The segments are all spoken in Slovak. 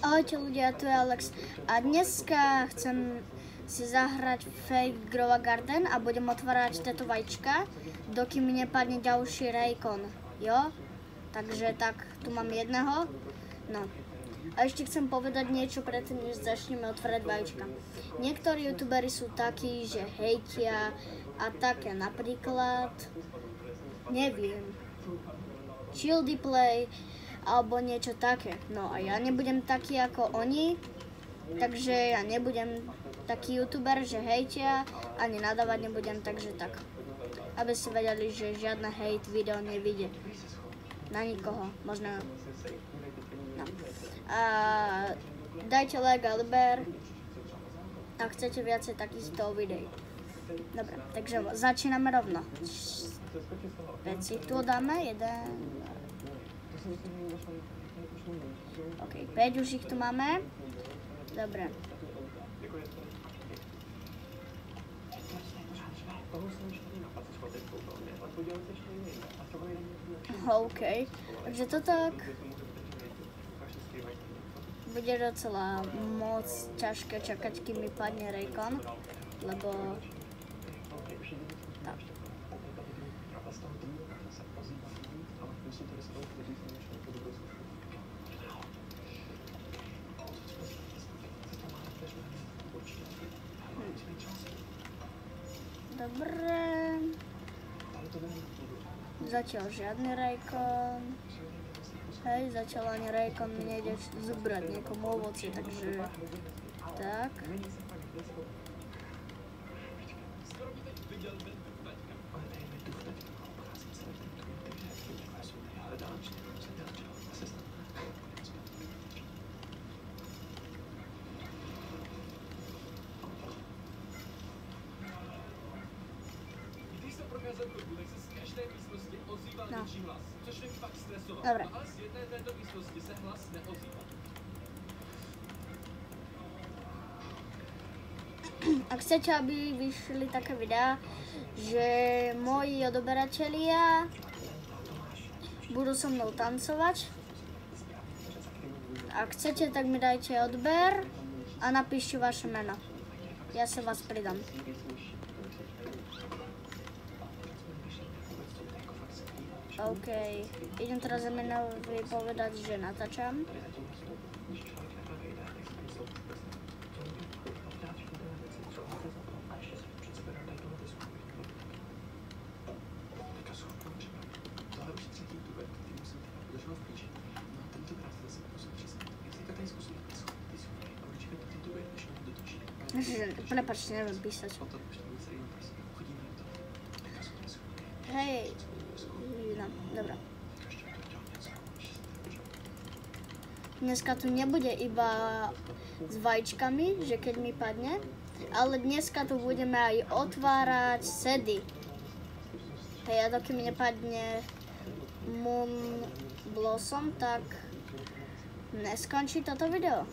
Ahojte ľudia, tu je Alex a dneska chcem si zahrať Fake Grow a Garden a budem otvárať tieto vajíčka, dokým mi nepadne ďalší Raycon, jo? Takže tak, tu mám jedného, no. A ešte chcem povedať niečo predtým, než začneme otvárať vajíčka. Niektorí youtuberi sú takí, že hejtia a také, napríklad, neviem, Childy Play, alebo niečo také. No a ja nebudem taký ako oni, takže ja nebudem taký youtuber, že hejtia, ani nadávať nebudem, takže tak. Aby si vedeli, že žiadne hejt video nevidie. Na nikoho, možno. No. A dajte like a odber, ak chcete viacej takýchto videí. Dobre, takže začíname rovno. Veci tu dáme, jeden. OK, 5 už ich tu máme. Dobre. OK, takže to tak bude docela moc ťažké čakať, kým mi padne Raycon, lebo tak. Dobre. Zatiaľ žiadny Raycon. Hej, zatiaľ ani Raycon mi nejde zobrať niekomu ovocie, takže tak. No. Dobre. Ak chcete, aby vyšli také videá, že moji odoberatelia budú so mnou tancovať, ak chcete, tak mi dajte odber a napíšte vaše meno. Ja sa vás pridám. OK, idem teraz Eminovi povedať, že natáčam. Prepáčte, neviem písať. Hej. No, dobré. Dneska tu nebude iba s vajíčkami, že keď mi padne, ale dneska tu budeme aj otvárať sedy. Hej, a dokým mi nepadne Moon Blossom, tak neskončí toto video.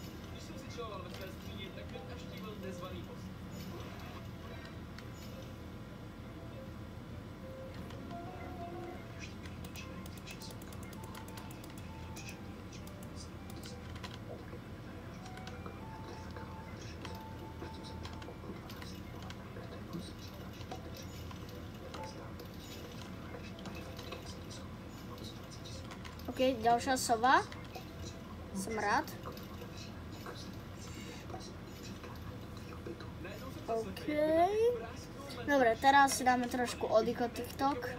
OK, ďalšia sova. Som rád. OK. Dobre, teraz si dáme trošku oddych od TikTok.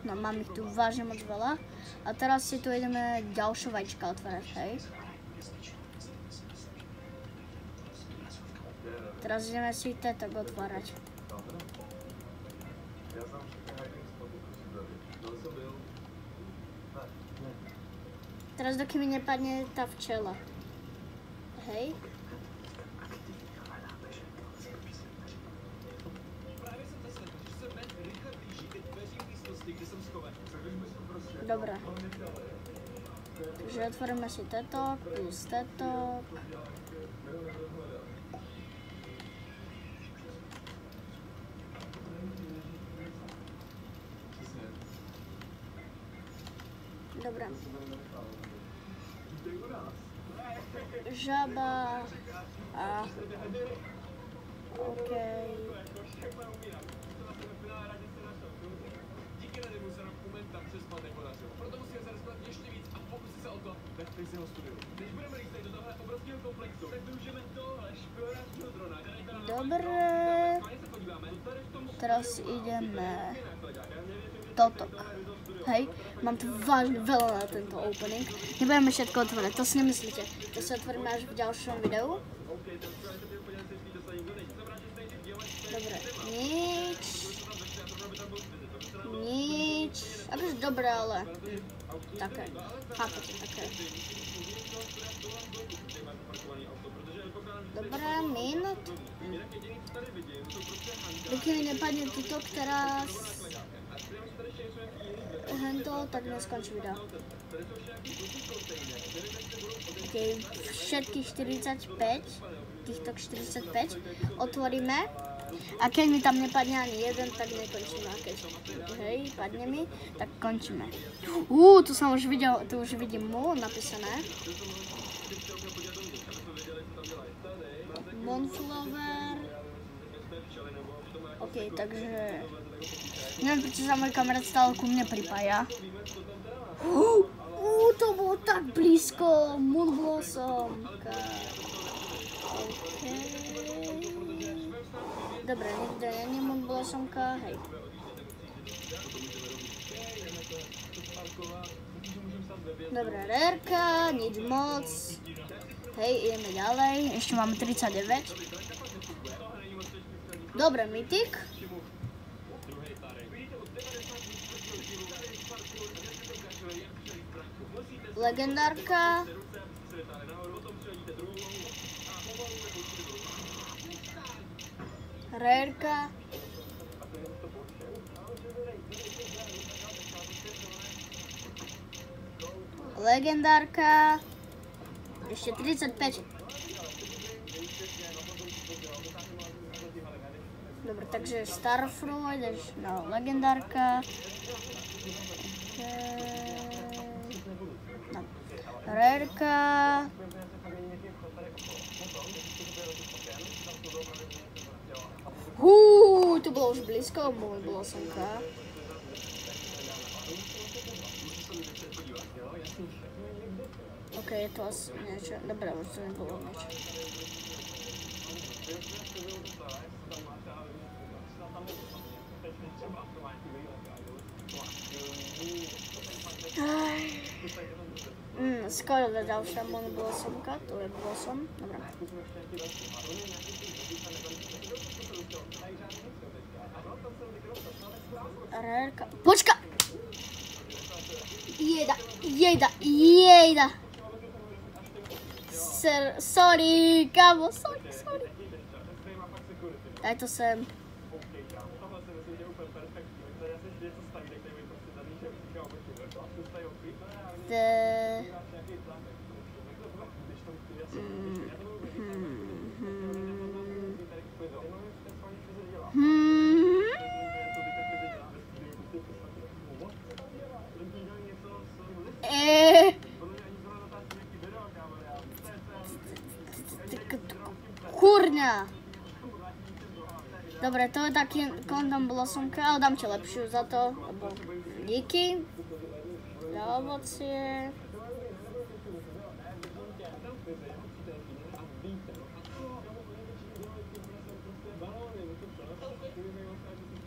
No, mám ich tu vážne moc veľa. A teraz si tu ideme ďalšie vajíčka otvárať, hej. Teraz ideme si tetok otvárať. Teraz dokým mi nepadne tá včela. Hej. Dobre. Takže otvoríme si tetok plus tetok. Dobre. žaba a okej. Dobre, teraz ideme toto. Hej, mám tu vážne veľa na tento opening. Nebudeme všetko otvoriť, to si nemyslíte. To si otvoríme až v ďalšom videu. Dobre, nič. Akože dobre, ale také, chápete, také. Dobre, minút. Dokým mi nepadne tuto, teraz hento, tak neskončí video. Okay, všetkých 45, týchto 45 otvoríme. A keď mi tam nepadne ani jeden, tak nekončíme. A keď padne mi, tak končíme. Tu som už videl, tu už vidím mu napísané. Monflower. OK, takže neviem, prečo sa môj kamarát stále ku mne pripája. To bolo tak blízko. Moonblossom. OK. Dobre, nikde není Moonblossomka, hej. Dobre, rareka, nič moc. Hej, ideme ďalej, ešte máme 39. Dobre, mytik. Legendárka. Rareka. Legendárka. Ešte 35. Dobre, takže Starfruit, no, legendárka. No. Rareka. Tu bolo už blízko, Moonblossomka. OK, je to asi niečo. Dobre, už to nebolo niečo. Skoro ďalšia Moonblossomka, to je Blossom. Dobre. Rareka. Počka! Jejda. Sorry, kámo, sorry. Daj to sem. Kurňa. Dobre, to je taký kondom Blossomka, ale dám ti lepšiu za to, lebo díky za ovocie.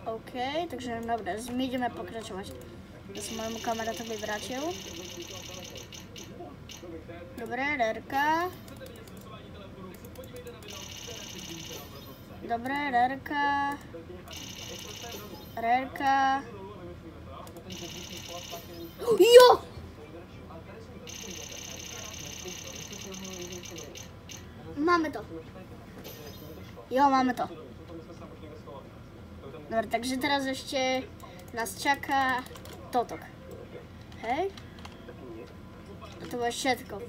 OK, takže dobre, my ideme pokračovať. Ja som môjmu kamarátovi vrátil. Dobre, rareka. Dobre, rareka. Jo! Máme to. Jo, máme to. Dobre, takže teraz ešte nás čaká toto. Hej? A to bude všetko.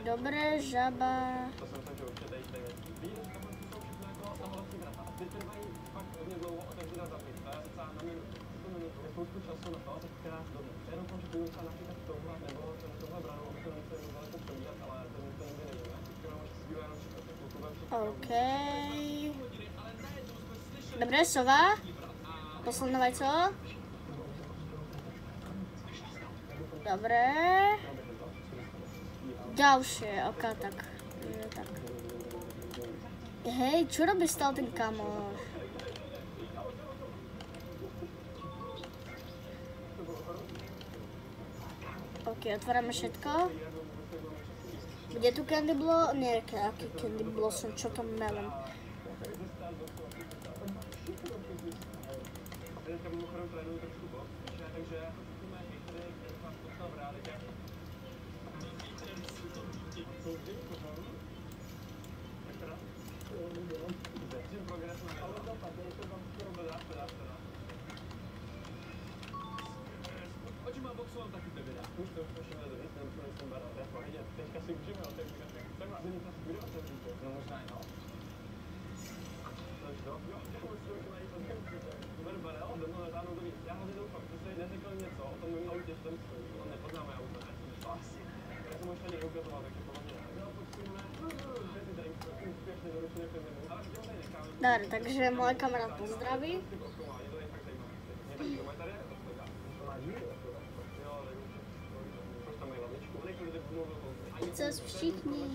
Dobre, žaba. OK. Dobre, sova. Posledné vajco. Dobre. Ďalšie, ok, tak. Hej, čo robí stále ten kamoš? Ok, otvárame všetko. Kde tu candy blow? Nie, aký candy blossom, čo to melon. Dobre, takže môj kamarát pozdraví. Chceš všichni.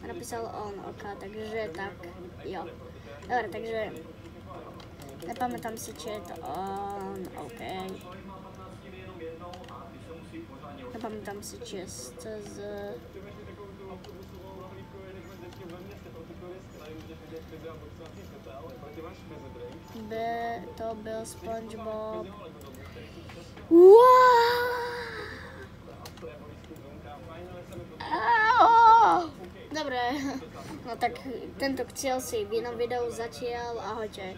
Napísal on, ok, takže tak, jo. Dobre, takže nepamätám si, či je to on, ok. Nepamätám si, či je z... B, to byl SpongeBob. Dobre, no tak tento cieľ si v inom videu zatiaľ, ahojte.